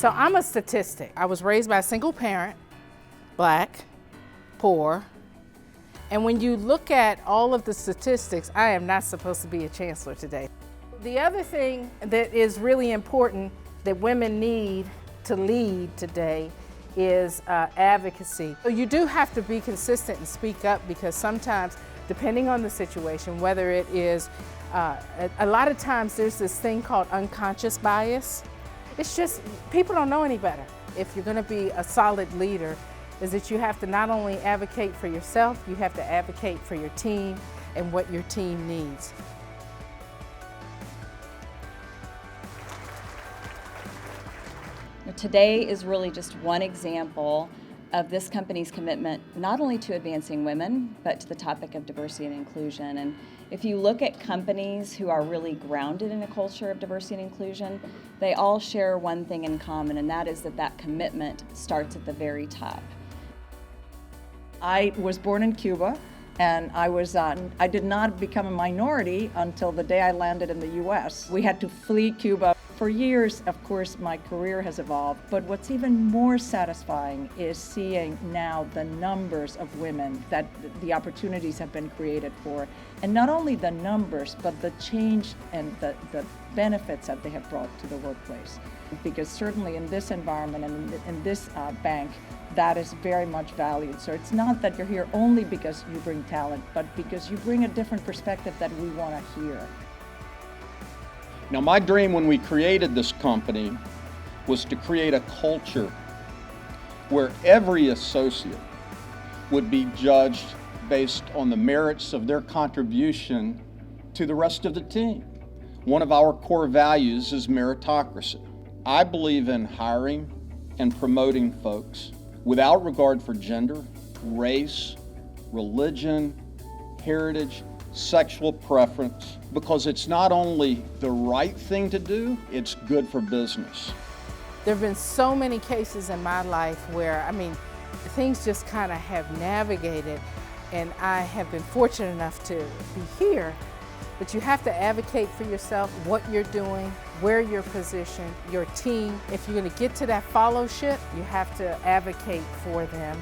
So I'm a statistic. I was raised by a single parent, Black, poor, and when you look at all of the statistics, I am not supposed to be a chancellor today. The other thing that is really important that women need to lead today is advocacy. So you do have to be consistent and speak up, because sometimes, depending on the situation, whether it is, a lot of times there's this thing called unconscious bias. It's just, people don't know any better. If you're gonna be a solid leader, is that you have to not only advocate for yourself, you have to advocate for your team and what your team needs. Today is really just one example of this company's commitment not only to advancing women, but to the topic of diversity and inclusion. And if you look at companies who are really grounded in a culture of diversity and inclusion, they all share one thing in common, and that is that commitment starts at the very top. I was born in Cuba, and I did not become a minority until the day I landed in the US. We had to flee Cuba. For years, of course, my career has evolved, but what's even more satisfying is seeing now the numbers of women that the opportunities have been created for. And not only the numbers, but the change and the benefits that they have brought to the workplace. Because certainly in this environment and in this bank, that is very much valued. So it's not that you're here only because you bring talent, but because you bring a different perspective that we want to hear. Now, my dream when we created this company was to create a culture where every associate would be judged based on the merits of their contribution to the rest of the team. One of our core values is meritocracy. I believe in hiring and promoting folks without regard for gender, race, religion, heritage, sexual preference, because it's not only the right thing to do, it's good for business. There have been so many cases in my life where, things just kind of have navigated, and I have been fortunate enough to be here. But you have to advocate for yourself, what you're doing, where you're positioned, your team. If you're going to get to that fellowship, you have to advocate for them.